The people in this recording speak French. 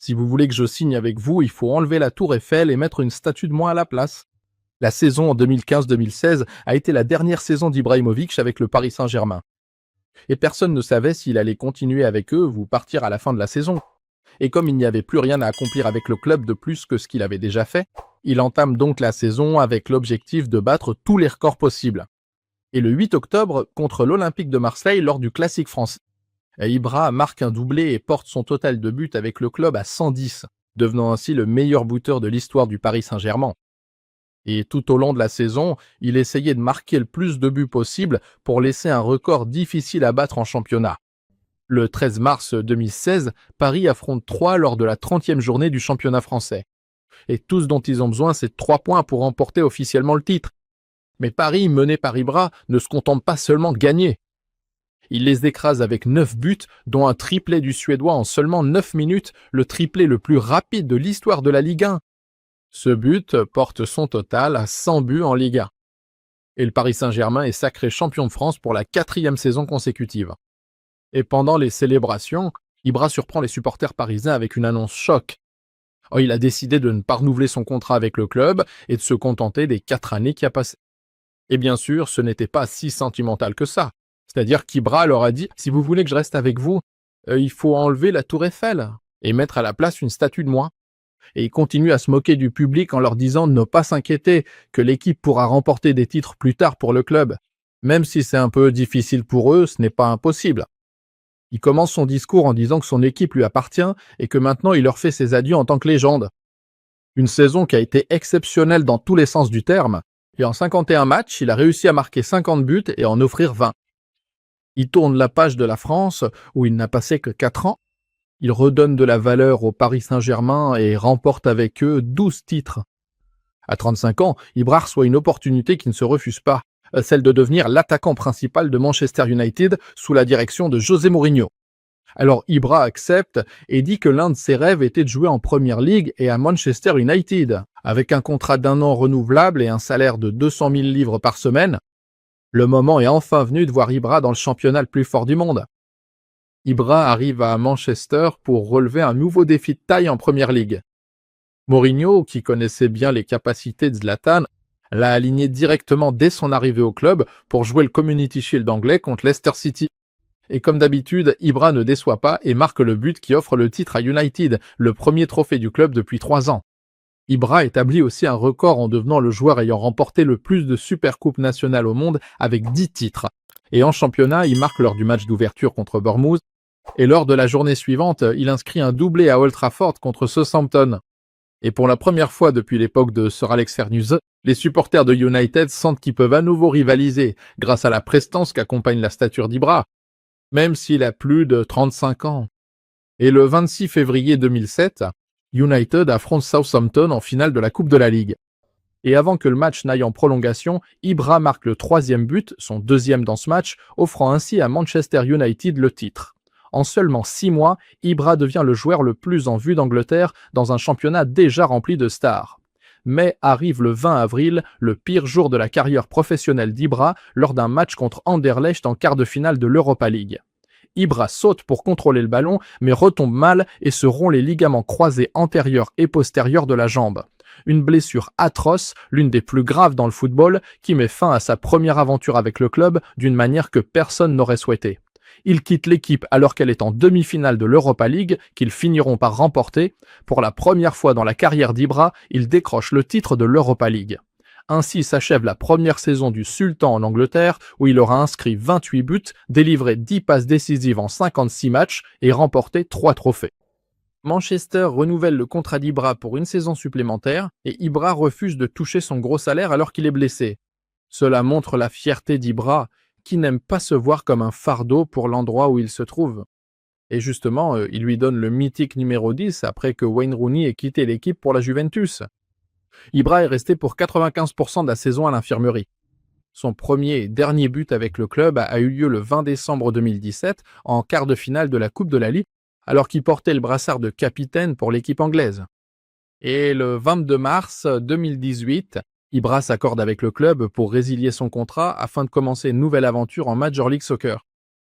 Si vous voulez que je signe avec vous, il faut enlever la tour Eiffel et mettre une statue de moi à la place. » La saison en 2015-2016 a été la dernière saison d'Ibrahimovic avec le Paris Saint-Germain. Et personne ne savait s'il allait continuer avec eux ou partir à la fin de la saison. Et comme il n'y avait plus rien à accomplir avec le club de plus que ce qu'il avait déjà fait, il entame donc la saison avec l'objectif de battre tous les records possibles. Et le 8 octobre, contre l'Olympique de Marseille lors du Classique français, Ibra marque un doublé et porte son total de buts avec le club à 110, devenant ainsi le meilleur buteur de l'histoire du Paris Saint-Germain. Et tout au long de la saison, il essayait de marquer le plus de buts possible pour laisser un record difficile à battre en championnat. Le 13 mars 2016, Paris affronte Troyes lors de la 30e journée du championnat français. Et tout ce dont ils ont besoin, c'est de 3 points pour remporter officiellement le titre. Mais Paris, mené par Ibra, ne se contente pas seulement de gagner. Il les écrase avec 9 buts, dont un triplé du Suédois en seulement 9 minutes, le triplé le plus rapide de l'histoire de la Ligue 1. Ce but porte son total à 100 buts en Ligue 1. Et le Paris Saint-Germain est sacré champion de France pour la 4e saison consécutive. Et pendant les célébrations, Ibra surprend les supporters parisiens avec une annonce choc. Il a décidé de ne pas renouveler son contrat avec le club et de se contenter des 4 années qui a passé. Et bien sûr, ce n'était pas si sentimental que ça. C'est-à-dire qu'Ibra leur a dit « Si vous voulez que je reste avec vous, il faut enlever la tour Eiffel et mettre à la place une statue de moi. » Et il continue à se moquer du public en leur disant de ne pas s'inquiéter, que l'équipe pourra remporter des titres plus tard pour le club. Même si c'est un peu difficile pour eux, ce n'est pas impossible. Il commence son discours en disant que son équipe lui appartient et que maintenant il leur fait ses adieux en tant que légende. Une saison qui a été exceptionnelle dans tous les sens du terme, et en 51 matchs, il a réussi à marquer 50 buts et en offrir 20. Il tourne la page de la France, où il n'a passé que 4 ans. Il redonne de la valeur au Paris Saint-Germain et remporte avec eux 12 titres. À 35 ans, Ibra reçoit une opportunité qui ne se refuse pas, celle de devenir l'attaquant principal de Manchester United sous la direction de José Mourinho. Alors Ibra accepte et dit que l'un de ses rêves était de jouer en Premier League et à Manchester United. Avec un contrat d'1 an renouvelable et un salaire de 200 000 livres par semaine, le moment est enfin venu de voir Ibra dans le championnat le plus fort du monde. Ibra arrive à Manchester pour relever un nouveau défi de taille en Premier League. Mourinho, qui connaissait bien les capacités de Zlatan, l'a aligné directement dès son arrivée au club pour jouer le Community Shield anglais contre Leicester City. Et comme d'habitude, Ibra ne déçoit pas et marque le but qui offre le titre à United, le premier trophée du club depuis 3 ans. Ibra établit aussi un record en devenant le joueur ayant remporté le plus de Supercoupes nationales au monde avec 10 titres. Et en championnat, il marque lors du match d'ouverture contre Bournemouth. Et lors de la journée suivante, il inscrit un doublé à Old Trafford contre Southampton. Et pour la première fois depuis l'époque de Sir Alex Ferguson, les supporters de United sentent qu'ils peuvent à nouveau rivaliser grâce à la prestance qu'accompagne la stature d'Ibra, même s'il a plus de 35 ans. Et le 26 février 2007, United affronte Southampton en finale de la Coupe de la Ligue. Et avant que le match n'aille en prolongation, Ibra marque le 3e but, son 2e dans ce match, offrant ainsi à Manchester United le titre. En seulement 6 mois, Ibra devient le joueur le plus en vue d'Angleterre dans un championnat déjà rempli de stars. Mais arrive le 20 avril, le pire jour de la carrière professionnelle d'Ibra, lors d'un match contre Anderlecht en quart de finale de l'Europa League. Ibra saute pour contrôler le ballon, mais retombe mal et se rompt les ligaments croisés antérieurs et postérieurs de la jambe. Une blessure atroce, l'une des plus graves dans le football, qui met fin à sa première aventure avec le club d'une manière que personne n'aurait souhaité. Il quitte l'équipe alors qu'elle est en demi-finale de l'Europa League, qu'ils finiront par remporter. Pour la première fois dans la carrière d'Ibra, il décroche le titre de l'Europa League. Ainsi s'achève la première saison du Sultan en Angleterre, où il aura inscrit 28 buts, délivré 10 passes décisives en 56 matchs et remporté 3 trophées. Manchester renouvelle le contrat d'Ibra pour une saison supplémentaire et Ibra refuse de toucher son gros salaire alors qu'il est blessé. Cela montre la fierté d'Ibra, qui n'aime pas se voir comme un fardeau pour l'endroit où il se trouve. Et justement, il lui donne le mythique numéro 10 après que Wayne Rooney ait quitté l'équipe pour la Juventus. Ibra est resté pour 95% de la saison à l'infirmerie. Son premier et dernier but avec le club a eu lieu le 20 décembre 2017 en quart de finale de la Coupe de la Ligue, alors qu'il portait le brassard de capitaine pour l'équipe anglaise. Et le 22 mars 2018, Ibra s'accorde avec le club pour résilier son contrat afin de commencer une nouvelle aventure en Major League Soccer.